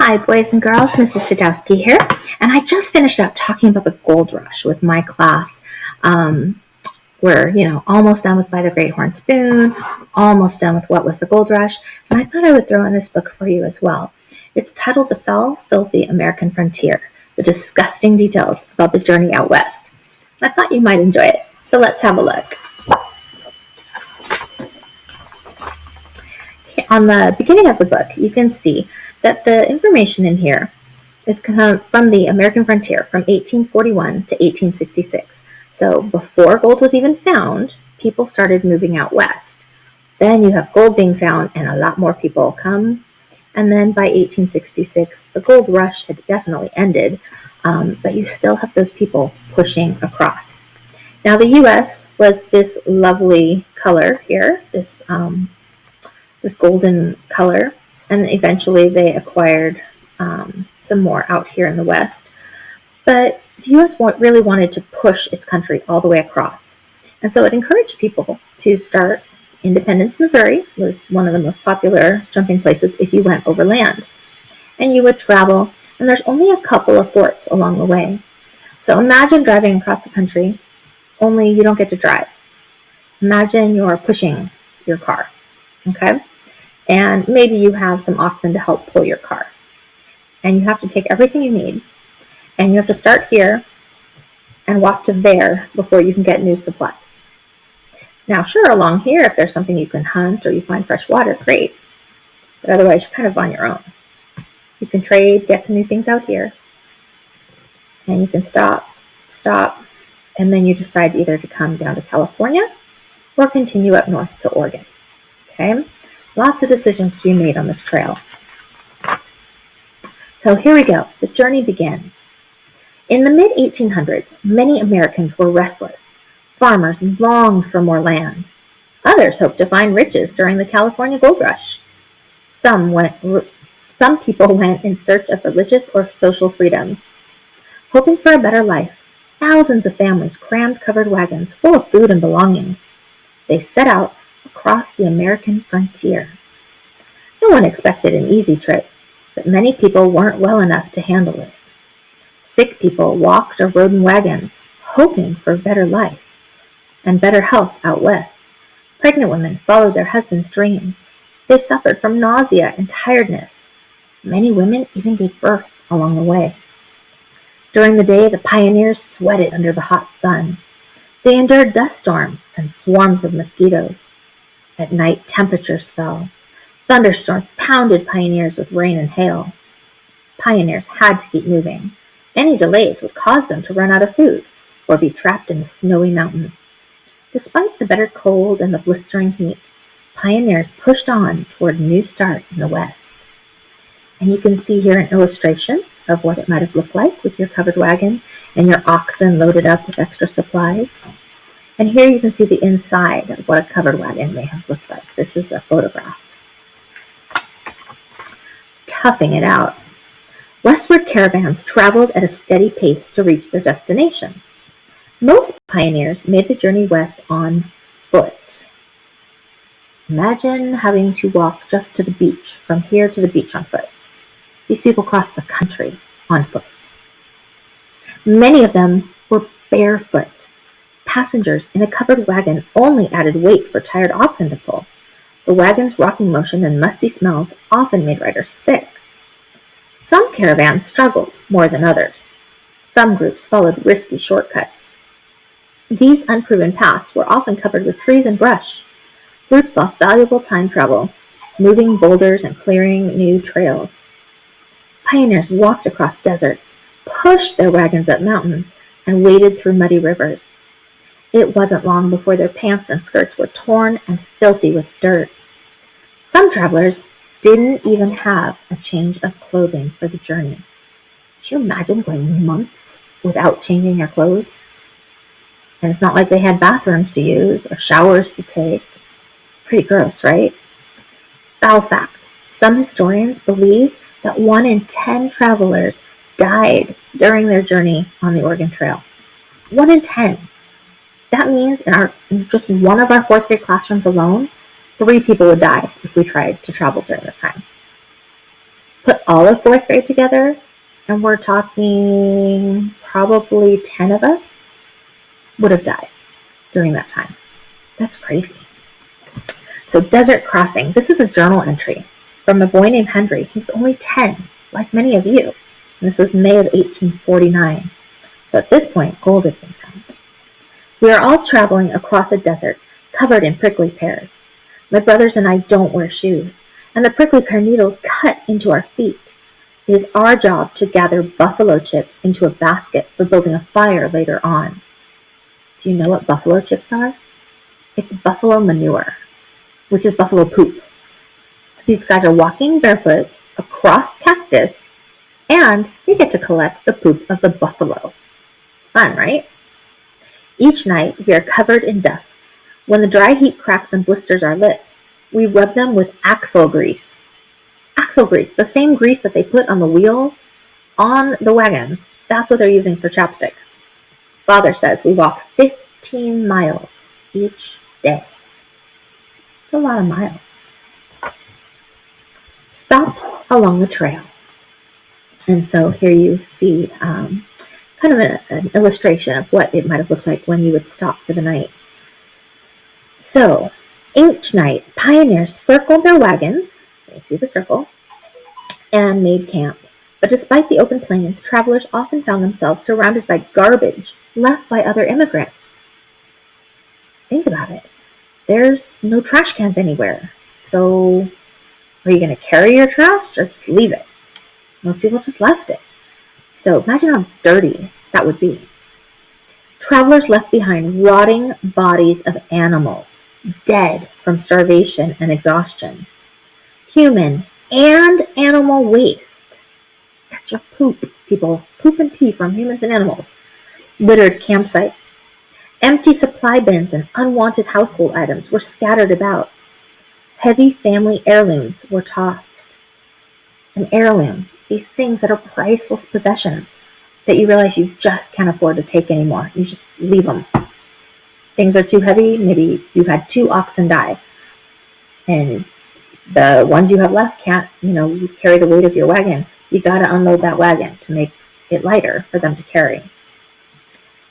Hi, boys and girls. Mrs. Sadowski here, and I just finished up talking about the gold rush with my class. We're, almost done with By the Great Horn Spoon, almost done with What Was the Gold Rush, and I thought I would throw in this book for you as well. It's titled The Foul, Filthy American Frontier, The Disgusting Details About the Journey Out West. I thought you might enjoy it, so let's have a look. On the beginning of the book, you can see that the information in here is from the American frontier from 1841 to 1866. So before gold was even found, people started moving out west. Then you have gold being found and a lot more people come. And then by 1866, the gold rush had definitely ended, but you still have those people pushing across. Now the U.S. was this lovely color here, this golden color, and eventually they acquired some more out here in the West. But the U.S. really wanted to push its country all the way across. And so it encouraged people to start. Independence, Missouri was one of the most popular jumping places if you went overland. And you would travel, and there's only a couple of forts along the way. So imagine driving across the country, only you don't get to drive. Imagine you're pushing your car, okay? And maybe you have some oxen to help pull your car. And you have to take everything you need. And you have to start here and walk to there before you can get new supplies. Now, sure, along here, if there's something you can hunt or you find fresh water, great. But otherwise, you're kind of on your own. You can trade, get some new things out here. And you can stop, and then you decide either to come down to California or continue up north to Oregon. Okay? Lots of decisions to be made on this trail. So here we go. The journey begins. In the mid-1800s, many Americans were restless. Farmers longed for more land. Others hoped to find riches during the California gold rush. Some people went in search of religious or social freedoms. Hoping for a better life, thousands of families crammed covered wagons full of food and belongings. They set out across the American frontier. No one expected an easy trip, but many people weren't well enough to handle it. Sick people walked or rode in wagons, hoping for a better life and better health out west. Pregnant women followed their husbands' dreams. They suffered from nausea and tiredness. Many women even gave birth along the way. During the day, the pioneers sweated under the hot sun. They endured dust storms and swarms of mosquitoes. At night, temperatures fell. Thunderstorms pounded pioneers with rain and hail. Pioneers had to keep moving. Any delays would cause them to run out of food or be trapped in the snowy mountains. Despite the bitter cold and the blistering heat, pioneers pushed on toward a new start in the West. And you can see here an illustration of what it might have looked like with your covered wagon and your oxen loaded up with extra supplies. And here you can see the inside of what a covered wagon may have looked like. This is a photograph. Toughing it out. Westward caravans traveled at a steady pace to reach their destinations. Most pioneers made the journey west on foot. Imagine having to walk just to the beach, from here to the beach on foot. These people crossed the country on foot. Many of them were barefoot. Passengers in a covered wagon only added weight for tired oxen to pull. The wagon's rocking motion and musty smells often made riders sick. Some caravans struggled more than others. Some groups followed risky shortcuts. These unproven paths were often covered with trees and brush. Groups lost valuable time travel, moving boulders and clearing new trails. Pioneers walked across deserts, pushed their wagons up mountains, and waded through muddy rivers. It wasn't long before their pants and skirts were torn and filthy with dirt. Some travelers didn't even have a change of clothing for the journey. Could you imagine going months without changing your clothes? And it's not like they had bathrooms to use or showers to take. Pretty gross, right? Foul fact. Some historians believe that 1 in 10 travelers died during their journey on the Oregon Trail. 1 in 10. That means in just one of our 4th grade classrooms alone, 3 people would die if we tried to travel during this time. Put all of fourth grade together, and we're talking probably 10 of us would have died during that time. That's crazy. So desert crossing. This is a journal entry from a boy named Henry. He was only 10, like many of you. And this was May of 1849. So at this point, gold had been found. We are all traveling across a desert covered in prickly pears. My brothers and I don't wear shoes, and the prickly pear needles cut into our feet. It is our job to gather buffalo chips into a basket for building a fire later on. Do you know what buffalo chips are? It's buffalo manure, which is buffalo poop. So these guys are walking barefoot across cactus, and they get to collect the poop of the buffalo. Fun, right? Each night, we are covered in dust. When the dry heat cracks and blisters our lips, we rub them with axle grease. Axle grease, the same grease that they put on the wheels on the wagons. That's what they're using for chapstick. Father says we walk 15 miles each day. It's a lot of miles. Stops along the trail. And so here you see kind of an illustration of what it might have looked like when you would stop for the night. So each night, pioneers circled their wagons, so you see the circle, and made camp. But despite the open plains, travelers often found themselves surrounded by garbage left by other immigrants. Think about it. There's no trash cans anywhere. So are you going to carry your trash or just leave it? Most people just left it. So imagine how dirty that would be. Travelers left behind rotting bodies of animals, dead from starvation and exhaustion. Human and animal waste. That's your poop, people. Poop and pee from humans and animals. Littered campsites. Empty supply bins and unwanted household items were scattered about. Heavy family heirlooms were tossed. An heirloom, these things that are priceless possessions that you realize you just can't afford to take anymore. You just leave them. Things are too heavy. Maybe you had 2 oxen die, and the ones you have left can't, carry the weight of your wagon. You got to unload that wagon to make it lighter for them to carry.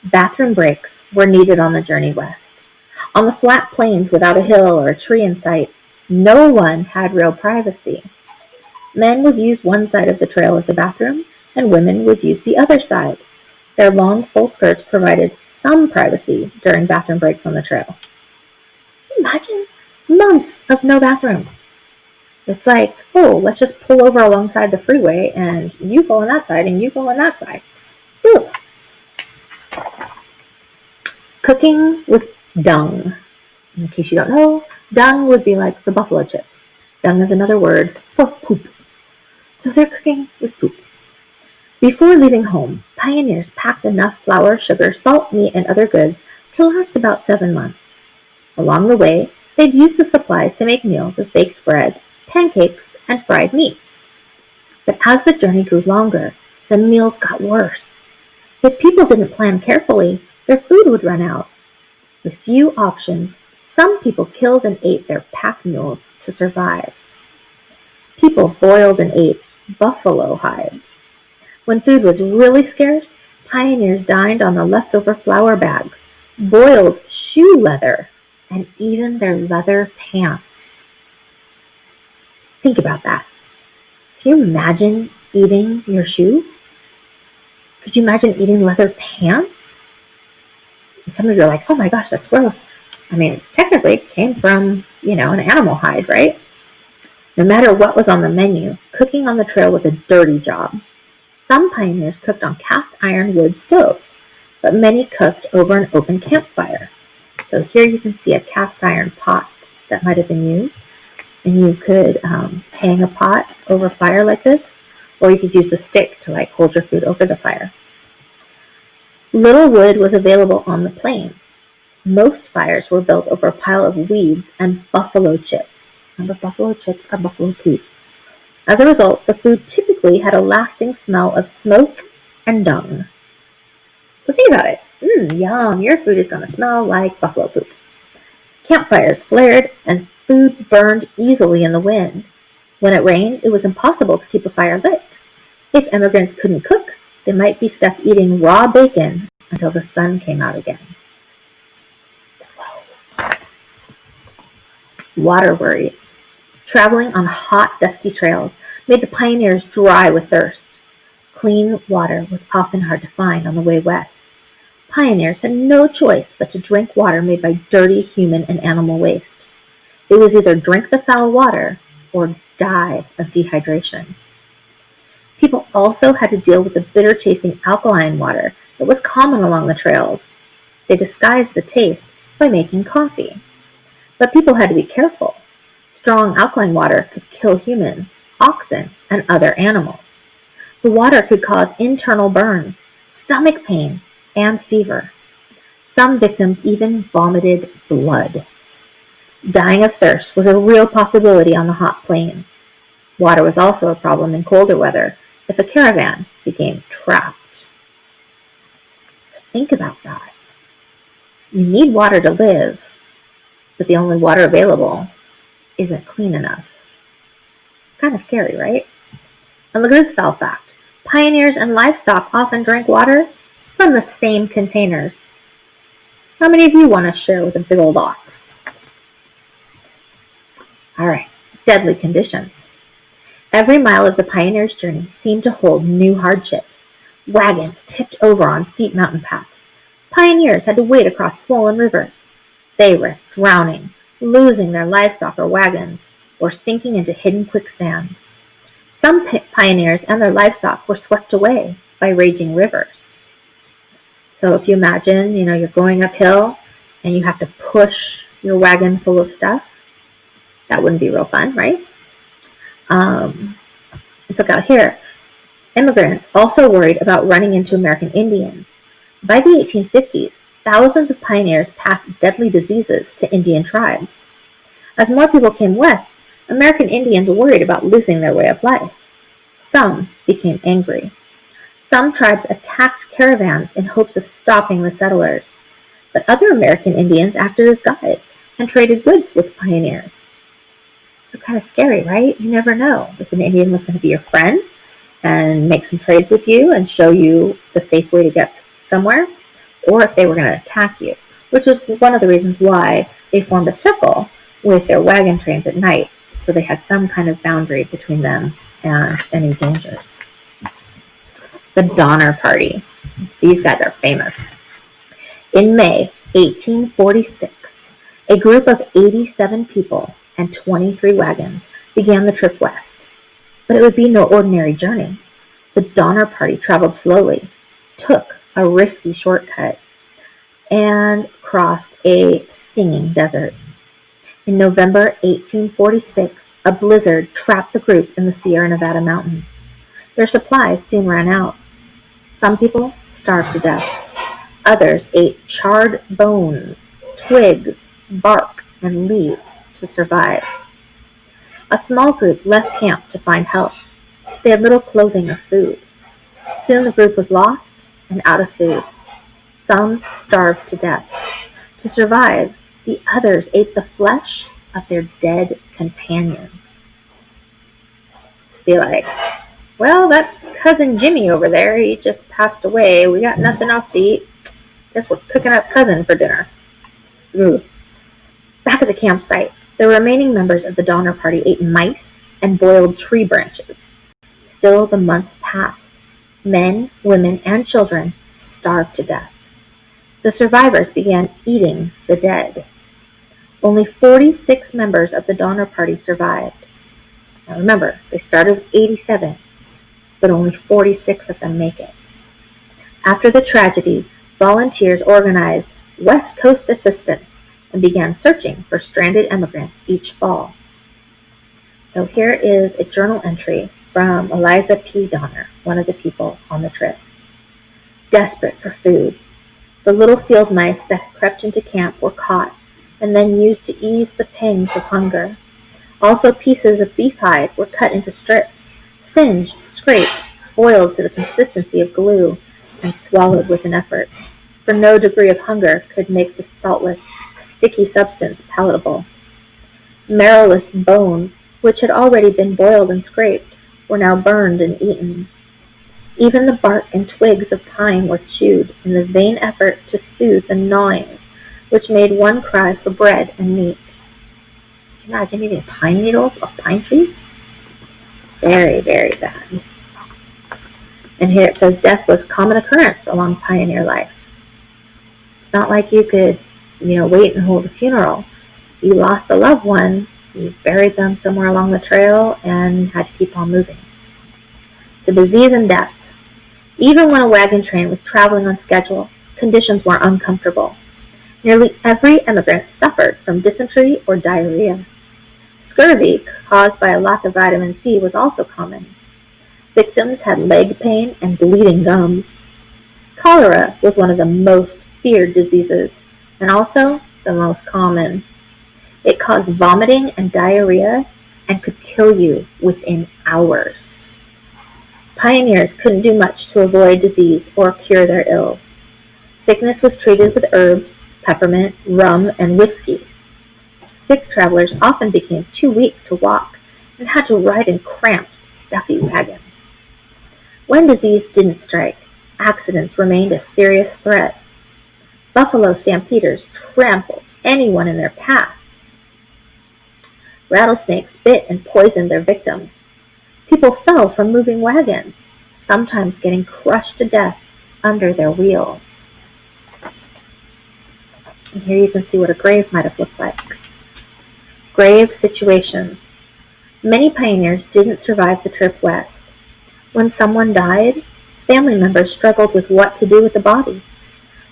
Bathroom breaks were needed on the journey west. On the flat plains without a hill or a tree in sight, no one had real privacy. Men would use one side of the trail as a bathroom, and women would use the other side. Their long, full skirts provided some privacy during bathroom breaks on the trail. Imagine months of no bathrooms. It's like, oh, let's just pull over alongside the freeway, and you go on that side, and you go on that side. Ew. Cooking with dung. In case you don't know, dung would be like the buffalo chips. Dung is another word for poop. So they're cooking with poop. Before leaving home, pioneers packed enough flour, sugar, salt, meat, and other goods to last about 7 months. Along the way, they'd use the supplies to make meals of baked bread, pancakes, and fried meat. But as the journey grew longer, the meals got worse. If people didn't plan carefully, their food would run out. With few options, some people killed and ate their pack mules to survive. People boiled and ate buffalo hides. When food was really scarce, pioneers dined on the leftover flour bags, boiled shoe leather, and even their leather pants. Think about that. Can you imagine eating your shoe? Could you imagine eating leather pants? And some of you are like, oh my gosh, that's gross. I mean, technically it came from, an animal hide, right? No matter what was on the menu, cooking on the trail was a dirty job. Some pioneers cooked on cast iron wood stoves, but many cooked over an open campfire. So here you can see a cast iron pot that might have been used. And you could hang a pot over fire like this, or you could use a stick to hold your food over the fire. Little wood was available on the plains. Most fires were built over a pile of weeds and buffalo chips. Remember, buffalo chips are buffalo poop. As a result, the food typically had a lasting smell of smoke and dung. So think about it. Yum, your food is going to smell like buffalo poop. Campfires flared and food burned easily in the wind. When it rained, it was impossible to keep a fire lit. If immigrants couldn't cook, they might be stuck eating raw bacon until the sun came out again. Water worries. Traveling on hot, dusty trails made the pioneers dry with thirst. Clean water was often hard to find on the way west. Pioneers had no choice but to drink water made by dirty human and animal waste. It was either drink the foul water or die of dehydration. People also had to deal with the bitter-tasting alkaline water that was common along the trails. They disguised the taste by making coffee. But people had to be careful. Strong alkaline water could kill humans, oxen, and other animals. The water could cause internal burns, stomach pain, and fever. Some victims even vomited blood. Dying of thirst was a real possibility on the hot plains. Water was also a problem in colder weather if a caravan became trapped. So think about that. You need water to live, but the only water available isn't clean enough. It's kind of scary, right? And look at this foul fact. Pioneers and livestock often drank water from the same containers. How many of you want to share with a big old ox? All right, deadly conditions. Every mile of the pioneers' journey seemed to hold new hardships. Wagons tipped over on steep mountain paths. Pioneers had to wade across swollen rivers. They risked drowning, losing their livestock or wagons, or sinking into hidden quicksand. Some pioneers and their livestock were swept away by raging rivers. So if you imagine, you're going uphill and you have to push your wagon full of stuff, that wouldn't be real fun, right? Let's look out here. Immigrants also worried about running into American Indians. By the 1850s, thousands of pioneers passed deadly diseases to Indian tribes. As more people came west, American Indians worried about losing their way of life. Some became angry. Some tribes attacked caravans in hopes of stopping the settlers, but other American Indians acted as guides and traded goods with pioneers. So kind of scary, right? You never know if an Indian was going to be your friend and make some trades with you and show you the safe way to get somewhere, or if they were going to attack you, which is one of the reasons why they formed a circle with their wagon trains at night, so they had some kind of boundary between them and any dangers. The Donner Party. These guys are famous. In May 1846, a group of 87 people and 23 wagons began the trip west. But it would be no ordinary journey. The Donner Party traveled slowly, took a risky shortcut, and crossed a stinging desert. In November 1846, a blizzard trapped the group in the Sierra Nevada mountains. Their supplies soon ran out. Some people starved to death. Others ate charred bones, twigs, bark, and leaves to survive. A small group left camp to find help. They had little clothing or food. Soon the group was lost and out of food. Some starved to death. To survive, the others ate the flesh of their dead companions. Be like, well, that's Cousin Jimmy over there. He just passed away. We got nothing else to eat. Guess we're cooking up Cousin for dinner. Ugh. Back at the campsite, the remaining members of the Donner Party ate mice and boiled tree branches. Still, the months passed. Men, women, and children starved to death. The survivors began eating the dead. Only 46 members of the Donner Party survived. Now remember, they started with 87, but only 46 of them make it. After the tragedy, volunteers organized West Coast Assistance and began searching for stranded immigrants each fall. So here is a journal entry from Eliza P. Donner, one of the people on the trip. Desperate for food, the little field mice that had crept into camp were caught and then used to ease the pangs of hunger. Also, pieces of beef hide were cut into strips, singed, scraped, boiled to the consistency of glue, and swallowed with an effort, for no degree of hunger could make the saltless, sticky substance palatable. Marrowless bones which had already been boiled and scraped, were now burned and eaten. Even the bark and twigs of pine were chewed in the vain effort to soothe the gnawings which made one cry for bread and meat. Can you imagine eating pine needles off pine trees? Very, very bad. And here it says death was a common occurrence along pioneer life. It's not like you could, wait and hold a funeral. You lost a loved one, you buried them somewhere along the trail and had to keep on moving. So disease and death. Even when a wagon train was traveling on schedule, conditions were uncomfortable. Nearly every immigrant suffered from dysentery or diarrhea. Scurvy, caused by a lack of vitamin C, was also common. Victims had leg pain and bleeding gums. Cholera was one of the most feared diseases, and also the most common. It caused vomiting and diarrhea and could kill you within hours. Pioneers couldn't do much to avoid disease or cure their ills. Sickness was treated with herbs, peppermint, rum, and whiskey. Sick travelers often became too weak to walk and had to ride in cramped, stuffy wagons. When disease didn't strike, accidents remained a serious threat. Buffalo stampeders trampled anyone in their path. Rattlesnakes bit and poisoned their victims. People fell from moving wagons, sometimes getting crushed to death under their wheels. And here you can see what a grave might have looked like. Grave situations. Many pioneers didn't survive the trip west. When someone died, family members struggled with what to do with the body.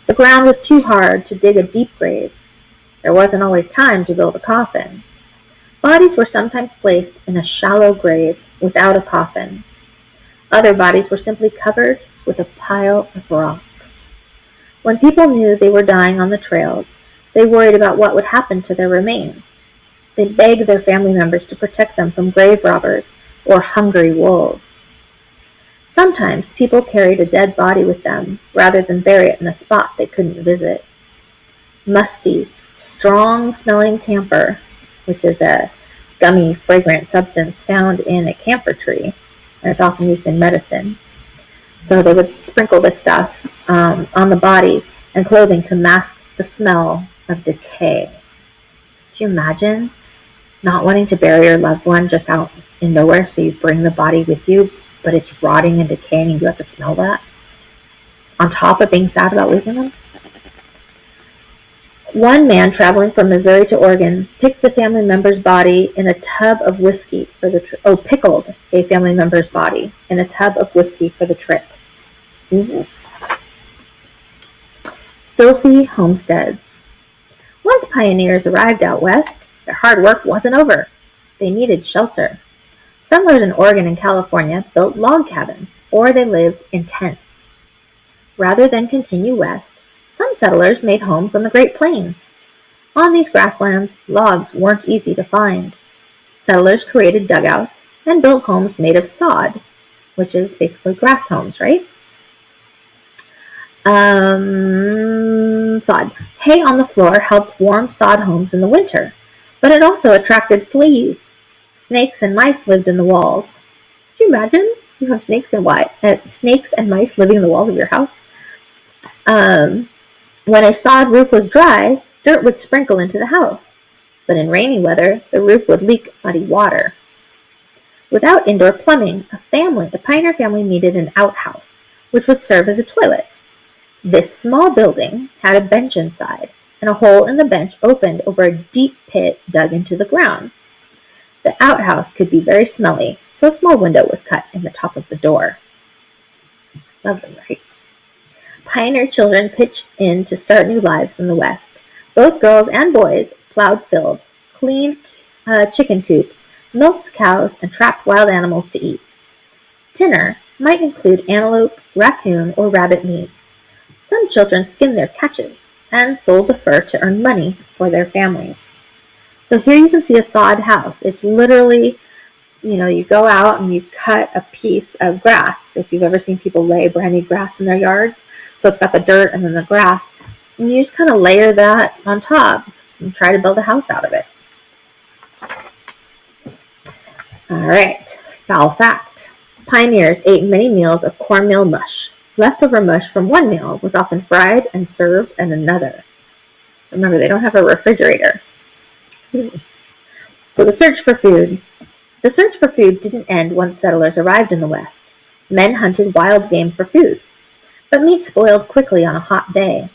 The ground was too hard to dig a deep grave. There wasn't always time to build a coffin. Bodies were sometimes placed in a shallow grave without a coffin. Other bodies were simply covered with a pile of rocks. When people knew they were dying on the trails, they worried about what would happen to their remains. They begged their family members to protect them from grave robbers or hungry wolves. Sometimes people carried a dead body with them rather than bury it in a spot they couldn't visit. Musty, strong-smelling camphor, which is a gummy, fragrant substance found in a camphor tree, and it's often used in medicine. So they would sprinkle this stuff on the body and clothing to mask the smell of decay. Do you imagine not wanting to bury your loved one just out in nowhere, so you bring the body with you, but it's rotting and decaying and you have to smell that? On top of being sad about losing them? One man traveling from Missouri to Oregon picked a family member's body in a tub of whiskey for the pickled a family member's body in a tub of whiskey for the trip. Mm-hmm. Filthy homesteads. Once pioneers arrived out west, their hard work wasn't over. They needed shelter. Settlers in Oregon and California built log cabins, or they lived in tents. Rather than continue west, some settlers made homes on the Great Plains. On these grasslands, logs weren't easy to find. Settlers created dugouts and built homes made of sod, which is basically grass homes, right? Sod. Hay on the floor helped warm sod homes in the winter, but it also attracted fleas. Snakes and mice lived in the walls. Could you imagine? You have snakes and mice living in the walls of your house? When a sod roof was dry, dirt would sprinkle into the house, but in rainy weather, the roof would leak muddy water. Without indoor plumbing, a pioneer family needed an outhouse, which would serve as a toilet. This small building had a bench inside, and a hole in the bench opened over a deep pit dug into the ground. The outhouse could be very smelly, so a small window was cut in the top of the door. Lovely, right? Pioneer children pitched in to start new lives in the West. Both girls and boys plowed fields, cleaned chicken coops, milked cows, and trapped wild animals to eat. Dinner might include antelope, raccoon, or rabbit meat. Some children skinned their catches and sold the fur to earn money for their families. So here you can see a sod house. It's literally, you go out and you cut a piece of grass. If you've ever seen people lay brand new grass in their yards, so it's got the dirt and then the grass, and you just kind of layer that on top and try to build a house out of it. All right, foul fact. Pioneers ate many meals of cornmeal mush. Leftover mush from one meal was often fried and served in another. Remember, they don't have a refrigerator. So the search for food. The search for food didn't end once settlers arrived in the West. Men hunted wild game for food, but meat spoiled quickly on a hot day.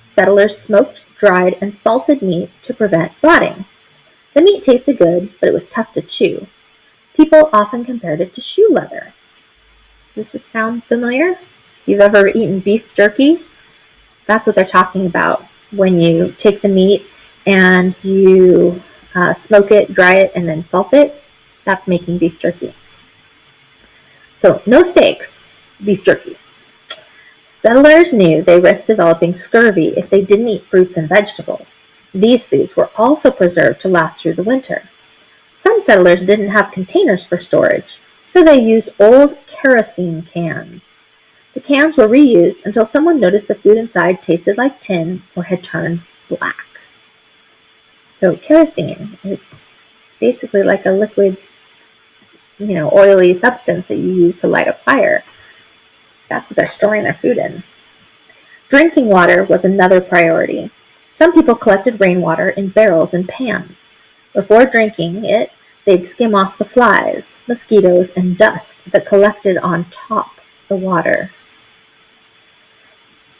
Settlers smoked, dried, and salted meat to prevent rotting. The meat tasted good, but it was tough to chew. People often compared it to shoe leather. Does this sound familiar? If you've ever eaten beef jerky, that's what they're talking about when you take the meat and you smoke it, dry it, and then salt it. That's making beef jerky. So no steaks, beef jerky. Settlers knew they risked developing scurvy if they didn't eat fruits and vegetables. These foods were also preserved to last through the winter. Some settlers didn't have containers for storage, so they used old kerosene cans. The cans were reused until someone noticed the food inside tasted like tin or had turned black. So kerosene, it's basically like a liquid, oily substance that you use to light a fire. That's what they're storing their food in. Drinking water was another priority. Some people collected rainwater in barrels and pans. Before drinking it, they'd skim off the flies, mosquitoes, and dust that collected on top of the water.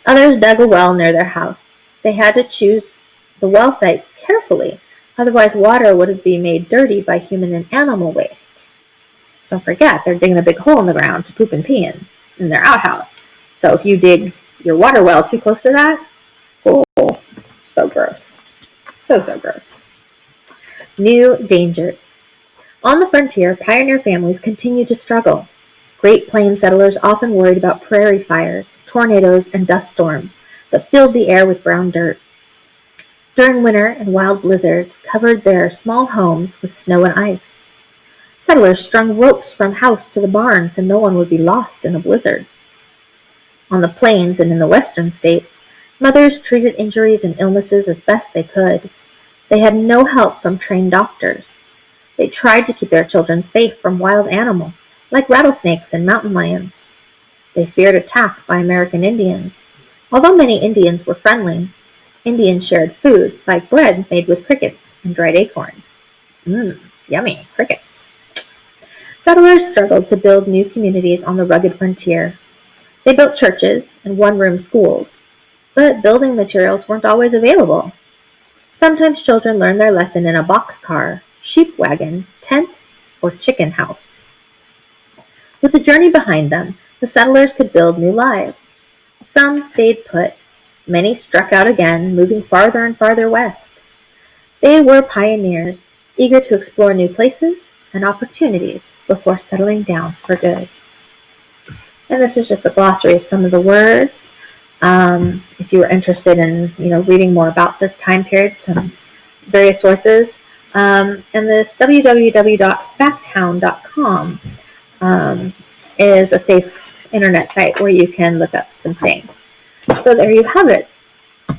Others dug a well near their house. They had to choose the well site carefully, otherwise water would be made dirty by human and animal waste. Don't forget, they're digging a big hole in the ground to poop and pee in their outhouse. So if you dig your water well too close to that, oh, so gross. So gross. New dangers. On the frontier, pioneer families continued to struggle. Great Plains settlers often worried about prairie fires, tornadoes, and dust storms that filled the air with brown dirt. During winter and wild blizzards covered their small homes with snow and ice. Settlers strung ropes from house to the barn so no one would be lost in a blizzard. On the plains and in the western states, mothers treated injuries and illnesses as best they could. They had no help from trained doctors. They tried to keep their children safe from wild animals, like rattlesnakes and mountain lions. They feared attack by American Indians. Although many Indians were friendly, Indians shared food, like bread made with crickets and dried acorns. Yummy, crickets. Settlers struggled to build new communities on the rugged frontier. They built churches and one-room schools, but building materials weren't always available. Sometimes children learned their lesson in a boxcar, sheep wagon, tent, or chicken house. With the journey behind them, the settlers could build new lives. Some stayed put. Many struck out again, moving farther and farther west. They were pioneers, eager to explore new places and opportunities before settling down for good. And this is just a glossary of some of the words. If you were interested in, reading more about this time period, some various sources. And this www.facthound.com is a safe internet site where you can look up some things. So there you have it.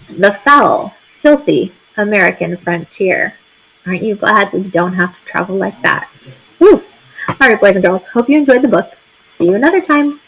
The foul, filthy American frontier. Aren't you glad we don't have to travel like that? Woo! All right, boys and girls. Hope you enjoyed the book. See you another time.